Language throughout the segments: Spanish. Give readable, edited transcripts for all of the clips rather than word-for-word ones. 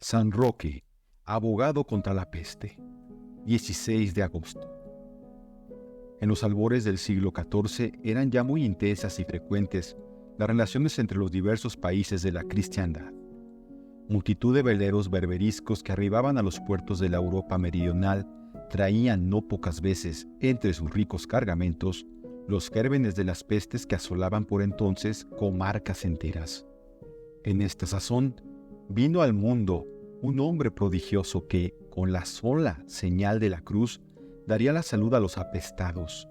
San Roque, abogado contra la peste, 16 de agosto. En los albores del siglo XIV eran ya muy intensas y frecuentes las relaciones entre los diversos países de la cristiandad. Multitud de veleros berberiscos que arribaban a los puertos de la Europa meridional traían no pocas veces, entre sus ricos cargamentos, los gérmenes de las pestes que asolaban por entonces comarcas enteras. En esta sazón, vino al mundo un hombre prodigioso que, con la sola señal de la cruz, daría la salud a los apestados.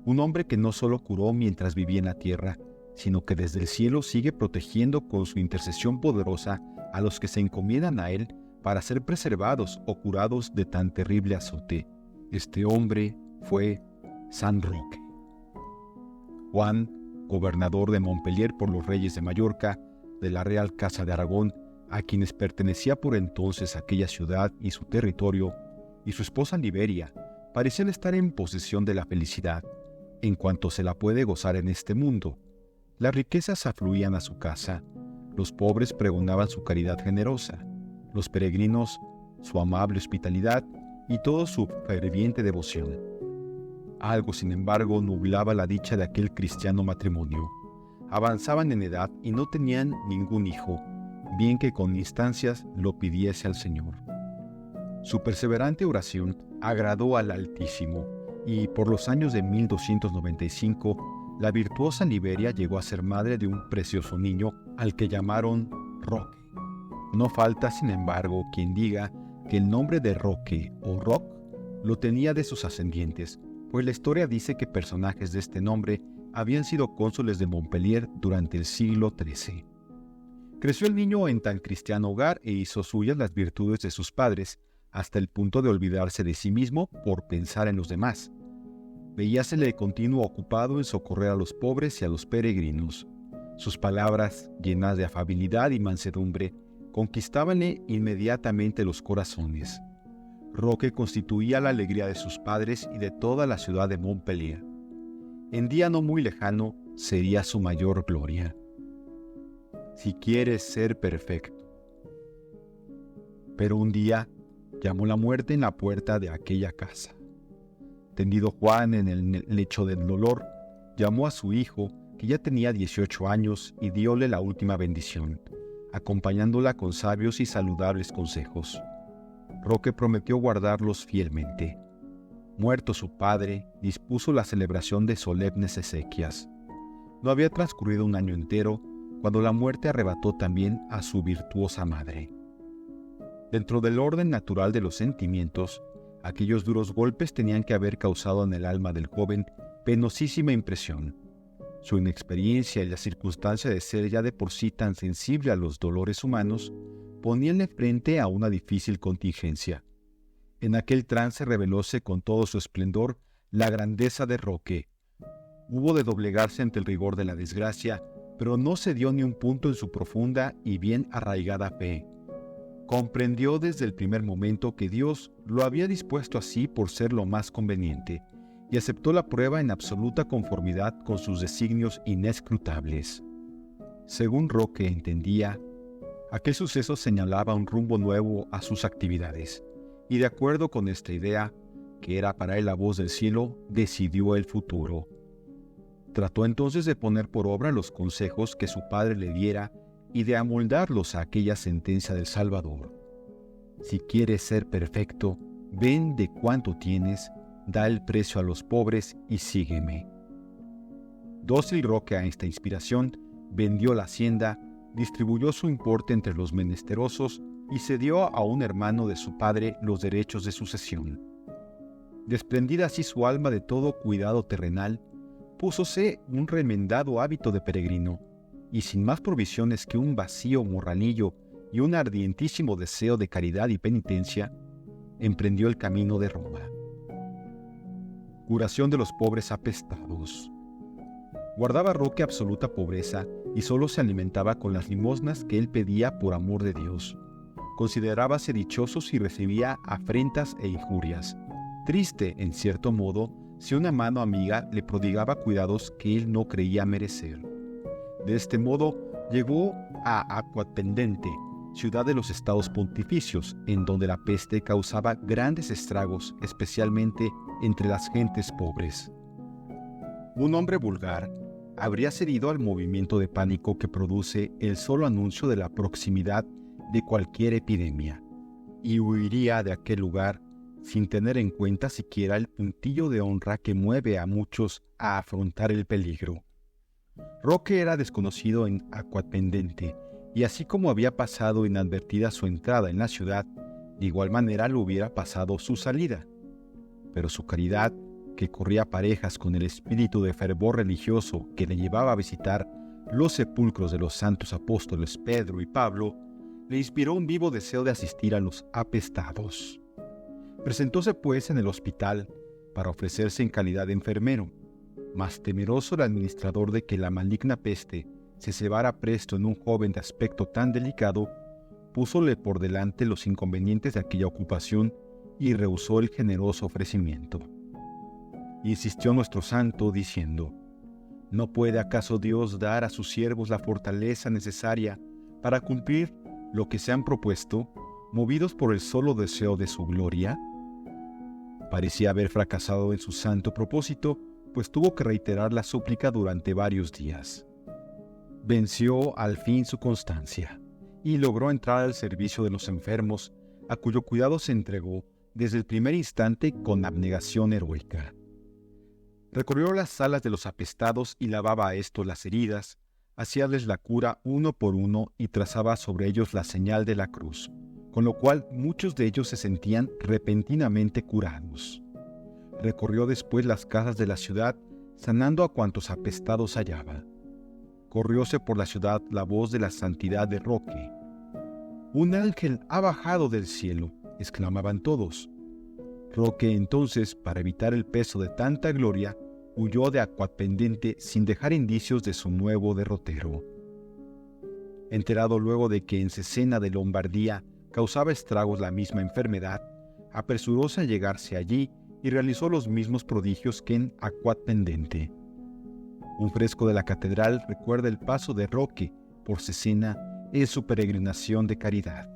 Un hombre que no solo curó mientras vivía en la tierra, sino que desde el cielo sigue protegiendo con su intercesión poderosa a los que se encomiendan a él para ser preservados o curados de tan terrible azote. Este hombre fue San Roque. Juan, gobernador de Montpellier por los reyes de Mallorca, de la Real Casa de Aragón, a quienes pertenecía por entonces aquella ciudad y su territorio, y su esposa Liberia, parecían estar en posesión de la felicidad, en cuanto se la puede gozar en este mundo. Las riquezas afluían a su casa, los pobres pregonaban su caridad generosa, los peregrinos su amable hospitalidad y todo su ferviente devoción. Algo, sin embargo, nublaba la dicha de aquel cristiano matrimonio. Avanzaban en edad y no tenían ningún hijo, bien que con instancias lo pidiese al Señor. Su perseverante oración agradó al Altísimo, y por los años de 1295, la virtuosa Liberia llegó a ser madre de un precioso niño al que llamaron Roque. No falta, sin embargo, quien diga que el nombre de Roque o Roc lo tenía de sus ascendientes, pues la historia dice que personajes de este nombre habían sido cónsules de Montpellier durante el siglo XIII. Creció el niño en tan cristiano hogar e hizo suyas las virtudes de sus padres, hasta el punto de olvidarse de sí mismo por pensar en los demás. Veíasele de continuo ocupado en socorrer a los pobres y a los peregrinos. Sus palabras, llenas de afabilidad y mansedumbre, conquistábanle inmediatamente los corazones. Roque constituía la alegría de sus padres y de toda la ciudad de Montpellier. En día no muy lejano sería su mayor gloria. Si quieres ser perfecto. Pero un día llamó la muerte en la puerta de aquella casa. Tendido Juan en el lecho del dolor, llamó a su hijo, que ya tenía 18 años, y diole la última bendición, acompañándola con sabios y saludables consejos. Roque prometió guardarlos fielmente. Muerto su padre, dispuso la celebración de solemnes exequias. No había transcurrido un año entero cuando la muerte arrebató también a su virtuosa madre. Dentro del orden natural de los sentimientos, aquellos duros golpes tenían que haber causado en el alma del joven penosísima impresión. Su inexperiencia y la circunstancia de ser ya de por sí tan sensible a los dolores humanos poníanle frente a una difícil contingencia. En aquel trance revelóse con todo su esplendor la grandeza de Roque. Hubo de doblegarse ante el rigor de la desgracia, pero no cedió ni un punto en su profunda y bien arraigada fe. Comprendió desde el primer momento que Dios lo había dispuesto así por ser lo más conveniente, y aceptó la prueba en absoluta conformidad con sus designios inescrutables. Según Roque entendía, aquel suceso señalaba un rumbo nuevo a sus actividades, y de acuerdo con esta idea, que era para él la voz del cielo, decidió el futuro. Trató entonces de poner por obra los consejos que su padre le diera y de amoldarlos a aquella sentencia del Salvador. Si quieres ser perfecto, vende cuanto tienes, da el precio a los pobres y sígueme. Dócil Roque a esta inspiración, vendió la hacienda, distribuyó su importe entre los menesterosos y cedió a un hermano de su padre los derechos de sucesión. Desprendida así su alma de todo cuidado terrenal, púsose un remendado hábito de peregrino, y sin más provisiones que un vacío morralillo y un ardientísimo deseo de caridad y penitencia, emprendió el camino de Roma. Curación de los pobres apestados. Guardaba Roque absoluta pobreza y solo se alimentaba con las limosnas que él pedía por amor de Dios. Considerábase dichoso si recibía afrentas e injurias. Triste, en cierto modo, si una mano amiga le prodigaba cuidados que él no creía merecer. De este modo llegó a Aquapendente, ciudad de los estados pontificios, en donde la peste causaba grandes estragos, especialmente entre las gentes pobres. Un hombre vulgar habría cedido al movimiento de pánico que produce el solo anuncio de la proximidad de cualquier epidemia, y huiría de aquel lugar sin tener en cuenta siquiera el puntillo de honra que mueve a muchos a afrontar el peligro. Roque era desconocido en Acquapendente, y así como había pasado inadvertida su entrada en la ciudad, de igual manera lo hubiera pasado su salida. Pero su caridad, que corría parejas con el espíritu de fervor religioso que le llevaba a visitar los sepulcros de los santos apóstoles Pedro y Pablo, le inspiró un vivo deseo de asistir a los apestados. Presentóse pues en el hospital para ofrecerse en calidad de enfermero, mas temeroso el administrador de que la maligna peste se cebara presto en un joven de aspecto tan delicado, púsole por delante los inconvenientes de aquella ocupación y rehusó el generoso ofrecimiento. Insistió nuestro santo diciendo: ¿no puede acaso Dios dar a sus siervos la fortaleza necesaria para cumplir lo que se han propuesto, movidos por el solo deseo de su gloria? Parecía haber fracasado en su santo propósito, pues tuvo que reiterar la súplica durante varios días. Venció al fin su constancia y logró entrar al servicio de los enfermos, a cuyo cuidado se entregó desde el primer instante con abnegación heroica. Recorrió las salas de los apestados y lavaba a estos las heridas, hacíales la cura uno por uno y trazaba sobre ellos la señal de la cruz, con lo cual muchos de ellos se sentían repentinamente curados. Recorrió después las casas de la ciudad, sanando a cuantos apestados hallaba. Corrióse por la ciudad la voz de la santidad de Roque. «¡Un ángel ha bajado del cielo!», exclamaban todos. Roque entonces, para evitar el peso de tanta gloria, huyó de Acquapendente sin dejar indicios de su nuevo derrotero. Enterado luego de que en Cesena de Lombardía causaba estragos la misma enfermedad, apresuróse a llegarse allí y realizó los mismos prodigios que en Acquapendente. Un fresco de la catedral recuerda el paso de Roque por Cesena en su peregrinación de caridad.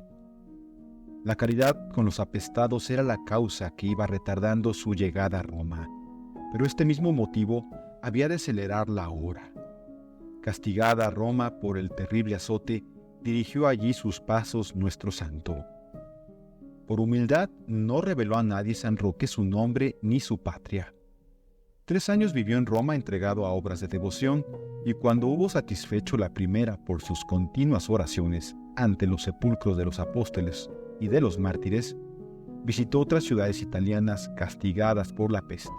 La caridad con los apestados era la causa que iba retardando su llegada a Roma, pero este mismo motivo había de acelerarla ahora. Castigada Roma por el terrible azote, dirigió allí sus pasos nuestro santo. Por humildad no reveló a nadie San Roque su nombre ni su patria. 3 años vivió en Roma entregado a obras de devoción, y cuando hubo satisfecho la primera por sus continuas oraciones ante los sepulcros de los apóstoles y de los mártires, visitó otras ciudades italianas castigadas por la peste,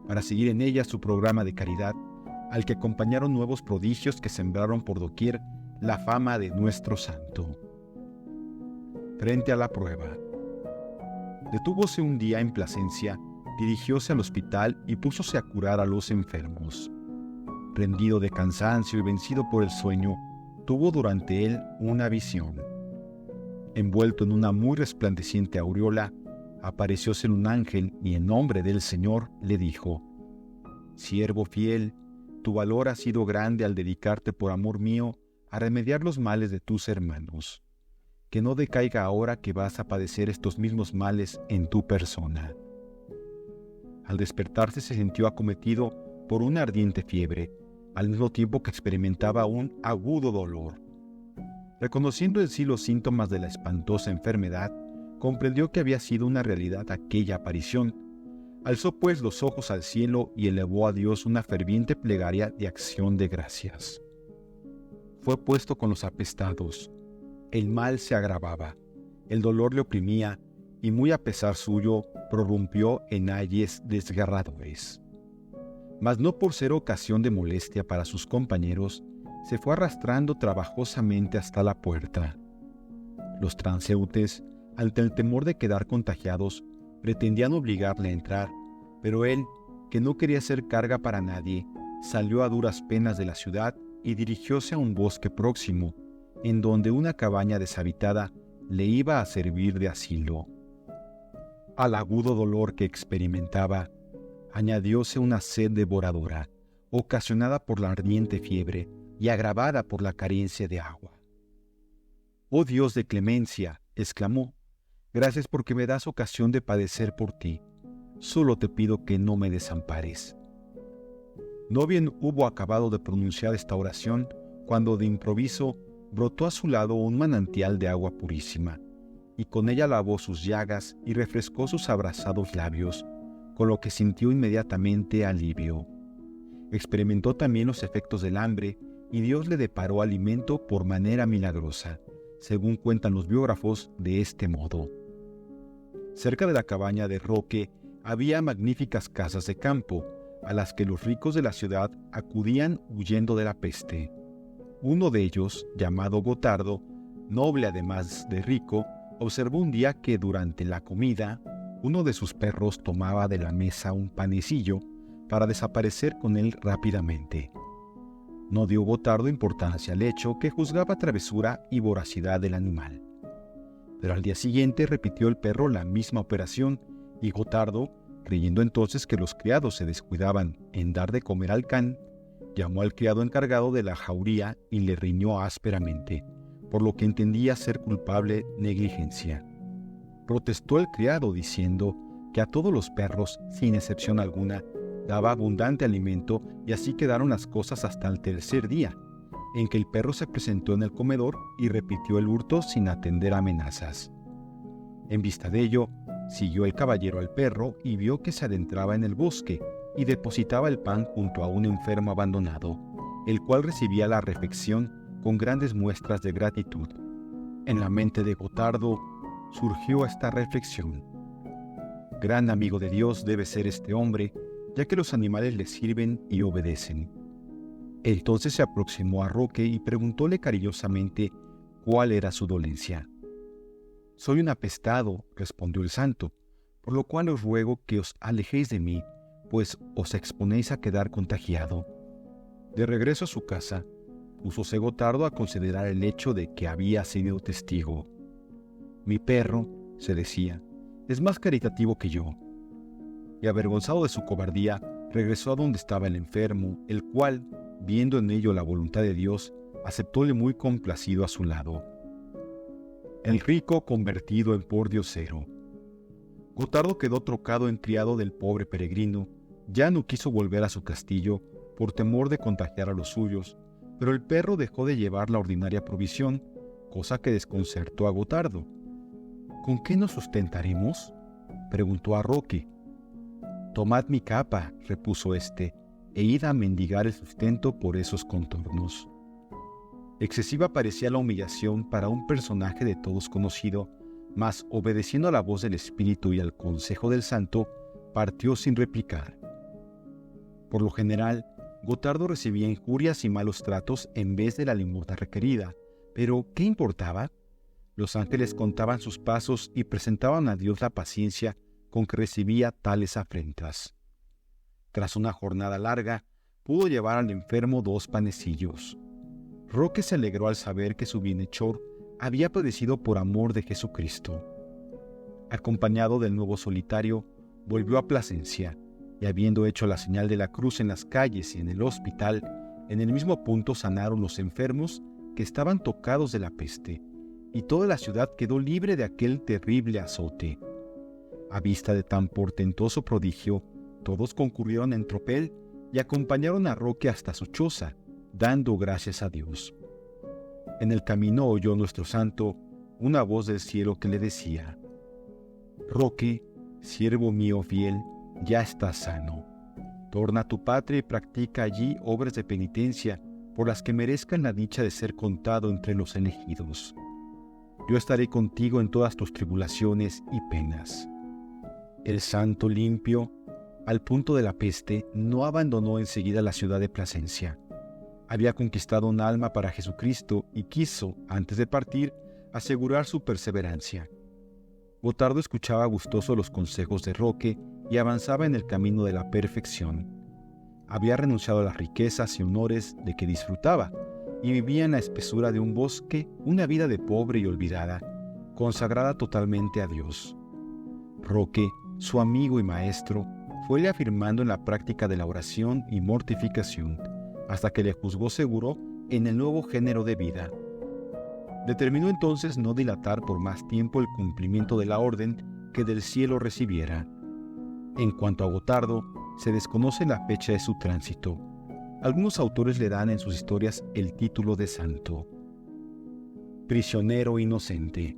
para seguir en ellas su programa de caridad, al que acompañaron nuevos prodigios que sembraron por doquier la fama de nuestro santo. Frente a la prueba. Detúvose un día en Plasencia, dirigióse al hospital y púsose a curar a los enfermos. Rendido de cansancio y vencido por el sueño, tuvo durante él una visión. Envuelto en una muy resplandeciente aureola, aparecióse un ángel y en nombre del Señor le dijo: «Siervo fiel, tu valor ha sido grande al dedicarte por amor mío a remediar los males de tus hermanos. Que no decaiga ahora que vas a padecer estos mismos males en tu persona». Al despertarse se sintió acometido por una ardiente fiebre, al mismo tiempo que experimentaba un agudo dolor. Reconociendo en sí los síntomas de la espantosa enfermedad, comprendió que había sido una realidad aquella aparición. Alzó pues los ojos al cielo y elevó a Dios una ferviente plegaria de acción de gracias. Fue puesto con los apestados. El mal se agravaba, el dolor le oprimía, y muy a pesar suyo, prorrumpió en ayes desgarradores. Mas no por ser ocasión de molestia para sus compañeros, se fue arrastrando trabajosamente hasta la puerta. Los transeúntes, ante el temor de quedar contagiados, pretendían obligarle a entrar, pero él, que no quería ser carga para nadie, salió a duras penas de la ciudad y dirigióse a un bosque próximo, en donde una cabaña deshabitada le iba a servir de asilo. Al agudo dolor que experimentaba, añadióse una sed devoradora, ocasionada por la ardiente fiebre y agravada por la carencia de agua. «Oh Dios de clemencia», exclamó, «gracias porque me das ocasión de padecer por ti. Solo te pido que no me desampares». No bien hubo acabado de pronunciar esta oración, cuando de improviso brotó a su lado un manantial de agua purísima, y con ella lavó sus llagas y refrescó sus abrasados labios, con lo que sintió inmediatamente alivio. Experimentó también los efectos del hambre, y Dios le deparó alimento por manera milagrosa, según cuentan los biógrafos de este modo. Cerca de la cabaña de Roque había magníficas casas de campo, a las que los ricos de la ciudad acudían huyendo de la peste. Uno de ellos, llamado Gotardo, noble además de rico, observó un día que durante la comida, uno de sus perros tomaba de la mesa un panecillo para desaparecer con él rápidamente. No dio Gotardo importancia al hecho, que juzgaba travesura y voracidad del animal. Pero al día siguiente repitió el perro la misma operación, y Gotardo, creyendo entonces que los criados se descuidaban en dar de comer al can, llamó al criado encargado de la jauría y le riñó ásperamente, por lo que entendía ser culpable negligencia. Protestó el criado diciendo que a todos los perros, sin excepción alguna, daba abundante alimento, y así quedaron las cosas hasta el tercer día, en que el perro se presentó en el comedor y repitió el hurto sin atender amenazas. En vista de ello, siguió el caballero al perro y vio que se adentraba en el bosque y depositaba el pan junto a un enfermo abandonado, el cual recibía la refección con grandes muestras de gratitud. En la mente de Gotardo surgió esta reflexión: gran amigo de Dios debe ser este hombre, ya que los animales le sirven y obedecen. Entonces se aproximó a Roque y preguntóle cariñosamente cuál era su dolencia. «Soy un apestado», respondió el santo, «por lo cual os ruego que os alejéis de mí, pues os exponéis a quedar contagiado». De regreso a su casa, púsose Gotardo a considerar el hecho de que había sido testigo. «Mi perro», se decía, «es más caritativo que yo». Y avergonzado de su cobardía, regresó a donde estaba el enfermo, el cual, viendo en ello la voluntad de Dios, aceptóle muy complacido a su lado. El rico convertido en pordiosero. Gotardo quedó trocado en criado del pobre peregrino. Ya no quiso volver a su castillo por temor de contagiar a los suyos, pero el perro dejó de llevar la ordinaria provisión, cosa que desconcertó a Gotardo. «¿Con qué nos sustentaremos?», preguntó a Roque. «Tomad mi capa», repuso éste, «e id a mendigar el sustento por esos contornos». Excesiva parecía la humillación para un personaje de todos conocido, mas obedeciendo a la voz del espíritu y al consejo del santo, partió sin replicar. Por lo general, Gotardo recibía injurias y malos tratos en vez de la limosna requerida, pero ¿qué importaba? Los ángeles contaban sus pasos y presentaban a Dios la paciencia con que recibía tales afrentas. Tras una jornada larga, pudo llevar al enfermo 2 panecillos. Roque se alegró al saber que su bienhechor había padecido por amor de Jesucristo. Acompañado del nuevo solitario, volvió a Plasencia, y habiendo hecho la señal de la cruz en las calles y en el hospital, en el mismo punto sanaron los enfermos que estaban tocados de la peste, y toda la ciudad quedó libre de aquel terrible azote. A vista de tan portentoso prodigio, todos concurrieron en tropel y acompañaron a Roque hasta su choza, dando gracias a Dios. En el camino oyó nuestro santo una voz del cielo que le decía: «Roque, siervo mío fiel, ya estás sano. Torna a tu patria y practica allí obras de penitencia por las que merezcan la dicha de ser contado entre los elegidos. Yo estaré contigo en todas tus tribulaciones y penas». El santo limpio, al punto de la peste, no abandonó enseguida la ciudad de Plasencia. Había conquistado un alma para Jesucristo y quiso, antes de partir, asegurar su perseverancia. Gotardo escuchaba gustoso los consejos de Roque y avanzaba en el camino de la perfección. Había renunciado a las riquezas y honores de que disfrutaba y vivía en la espesura de un bosque una vida de pobre y olvidada, consagrada totalmente a Dios. Roque, su amigo y maestro, fuele afirmando en la práctica de la oración y mortificación, hasta que le juzgó seguro en el nuevo género de vida. Determinó entonces no dilatar por más tiempo el cumplimiento de la orden que del cielo recibiera. En cuanto a Gotardo, se desconoce la fecha de su tránsito. Algunos autores le dan en sus historias el título de santo. Prisionero inocente.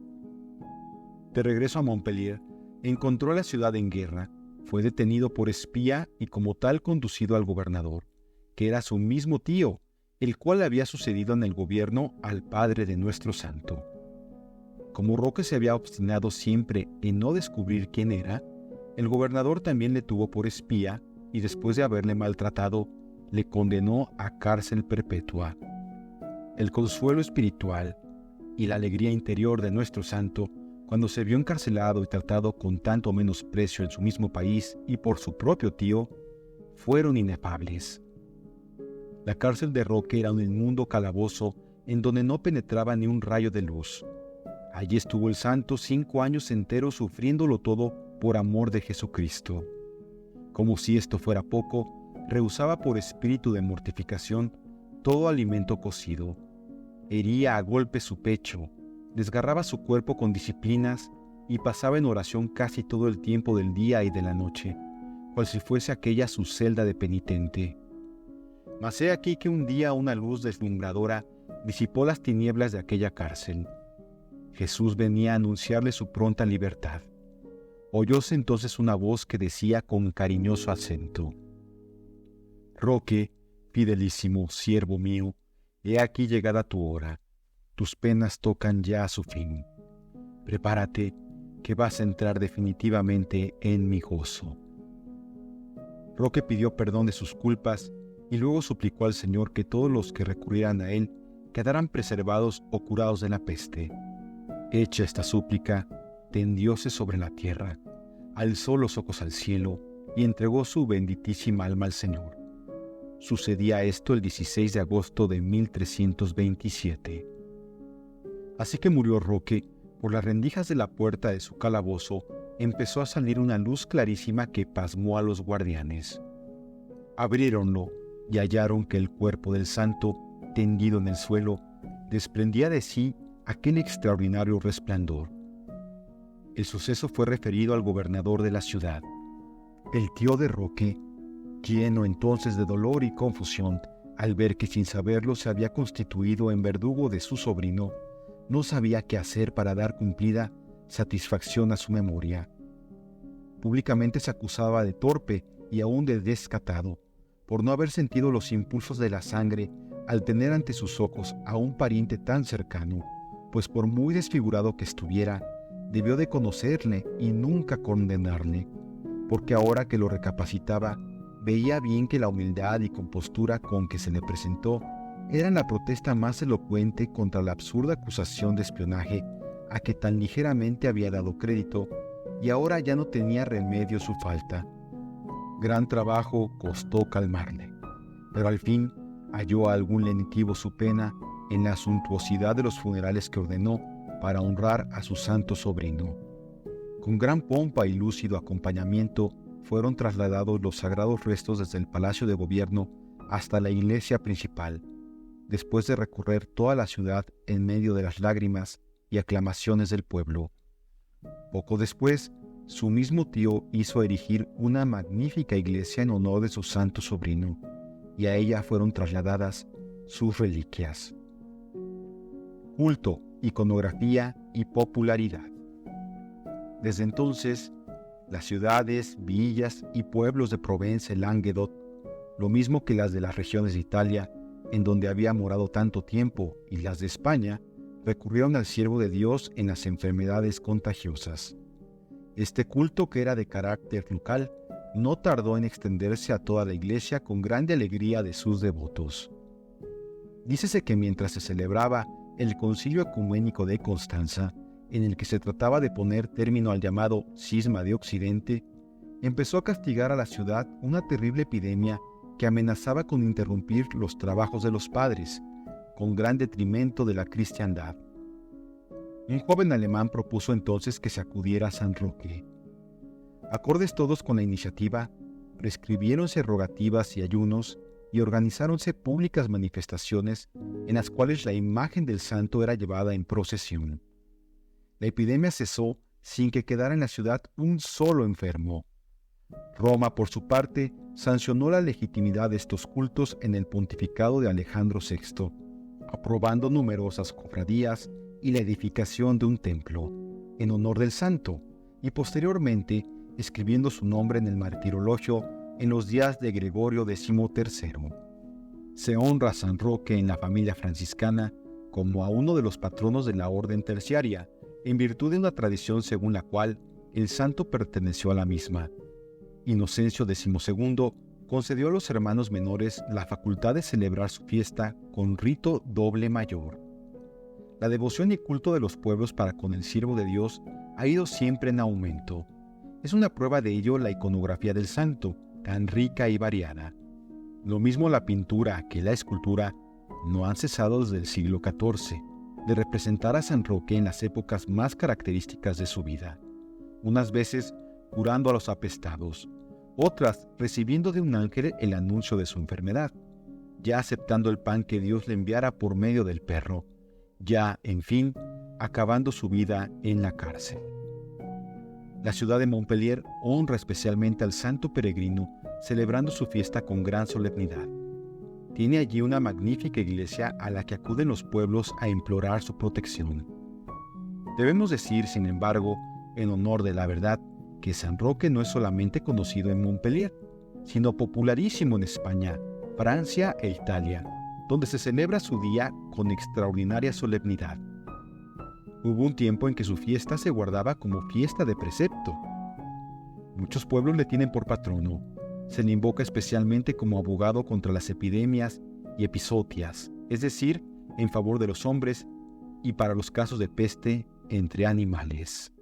De regreso a Montpellier, encontró la ciudad en guerra, fue detenido por espía y como tal conducido al gobernador, que era su mismo tío, el cual había sucedido en el gobierno al padre de nuestro santo. Como Roque se había obstinado siempre en no descubrir quién era, el gobernador también le tuvo por espía y después de haberle maltratado, le condenó a cárcel perpetua. El consuelo espiritual y la alegría interior de nuestro santo, cuando se vio encarcelado y tratado con tanto menosprecio en su mismo país y por su propio tío, fueron inefables. La cárcel de Roque era un inmundo calabozo en donde no penetraba ni un rayo de luz. Allí estuvo el santo 5 años enteros sufriéndolo todo por amor de Jesucristo. Como si esto fuera poco, rehusaba por espíritu de mortificación todo alimento cocido. Hería a golpes su pecho, desgarraba su cuerpo con disciplinas y pasaba en oración casi todo el tiempo del día y de la noche, cual si fuese aquella su celda de penitente. Mas he aquí que un día una luz deslumbradora disipó las tinieblas de aquella cárcel. Jesús venía a anunciarle su pronta libertad. Oyóse entonces una voz que decía con cariñoso acento: Roque, fidelísimo siervo mío, he aquí llegada tu hora. Tus penas tocan ya a su fin. Prepárate, que vas a entrar definitivamente en mi gozo. Roque pidió perdón de sus culpas y luego suplicó al Señor que todos los que recurrieran a él quedaran preservados o curados de la peste. Hecha esta súplica, tendióse sobre la tierra, alzó los ojos al cielo y entregó su benditísima alma al Señor. Sucedía esto el 16 de agosto de 1327. Así que murió Roque, por las rendijas de la puerta de su calabozo empezó a salir una luz clarísima que pasmó a los guardianes. Abriéronlo y hallaron que el cuerpo del santo, tendido en el suelo, desprendía de sí aquel extraordinario resplandor. El suceso fue referido al gobernador de la ciudad. El tío de Roque, lleno entonces de dolor y confusión, al ver que sin saberlo se había constituido en verdugo de su sobrino, no sabía qué hacer para dar cumplida satisfacción a su memoria. Públicamente se acusaba de torpe y aún de descatado, por no haber sentido los impulsos de la sangre al tener ante sus ojos a un pariente tan cercano, pues por muy desfigurado que estuviera, debió de conocerle y nunca condenarle, porque ahora que lo recapacitaba, veía bien que la humildad y compostura con que se le presentó eran la protesta más elocuente contra la absurda acusación de espionaje a que tan ligeramente había dado crédito, y ahora ya no tenía remedio su falta. Gran trabajo costó calmarle, pero al fin halló a algún lenitivo su pena en la suntuosidad de los funerales que ordenó para honrar a su santo sobrino. Con gran pompa y lúcido acompañamiento fueron trasladados los sagrados restos desde el Palacio de Gobierno hasta la iglesia principal, después de recorrer toda la ciudad en medio de las lágrimas y aclamaciones del pueblo. Poco después, su mismo tío hizo erigir una magnífica iglesia en honor de su santo sobrino, y a ella fueron trasladadas sus reliquias. Culto, iconografía y popularidad. Desde entonces, las ciudades, villas y pueblos de Provence y Languedoc, lo mismo que las de las regiones de Italia, en donde había morado tanto tiempo, y las de España, recurrieron al siervo de Dios en las enfermedades contagiosas. Este culto, que era de carácter local, no tardó en extenderse a toda la iglesia con grande alegría de sus devotos. Dícese que mientras se celebraba el Concilio Ecuménico de Constanza, en el que se trataba de poner término al llamado Cisma de Occidente, empezó a castigar a la ciudad una terrible epidemia que amenazaba con interrumpir los trabajos de los padres, con gran detrimento de la cristiandad. Un joven alemán propuso entonces que se acudiera a San Roque. Acordes todos con la iniciativa, prescribiéronse rogativas y ayunos, y organizáronse públicas manifestaciones en las cuales la imagen del santo era llevada en procesión. La epidemia cesó sin que quedara en la ciudad un solo enfermo. Roma, por su parte, sancionó la legitimidad de estos cultos en el pontificado de Alejandro VI, aprobando numerosas cofradías y la edificación de un templo en honor del santo, y posteriormente escribiendo su nombre en el martirologio en los días de Gregorio XIII. Se honra a San Roque en la familia franciscana como a uno de los patronos de la orden terciaria, en virtud de una tradición según la cual el santo perteneció a la misma. Inocencio XII concedió a los hermanos menores la facultad de celebrar su fiesta con rito doble mayor. La devoción y culto de los pueblos para con el siervo de Dios ha ido siempre en aumento. Es una prueba de ello la iconografía del santo, tan rica y variada. Lo mismo la pintura que la escultura no han cesado desde el siglo XIV de representar a San Roque en las épocas más características de su vida, unas veces curando a los apestados, otras recibiendo de un ángel el anuncio de su enfermedad, ya aceptando el pan que Dios le enviara por medio del perro, ya, en fin, acabando su vida en la cárcel. La ciudad de Montpellier honra especialmente al santo peregrino, celebrando su fiesta con gran solemnidad. Tiene allí una magnífica iglesia a la que acuden los pueblos a implorar su protección. Debemos decir, sin embargo, en honor de la verdad, que San Roque no es solamente conocido en Montpellier, sino popularísimo en España, Francia e Italia, donde se celebra su día con extraordinaria solemnidad. Hubo un tiempo en que su fiesta se guardaba como fiesta de precepto. Muchos pueblos le tienen por patrono. Se le invoca especialmente como abogado contra las epidemias y epizootias, es decir, en favor de los hombres y para los casos de peste entre animales.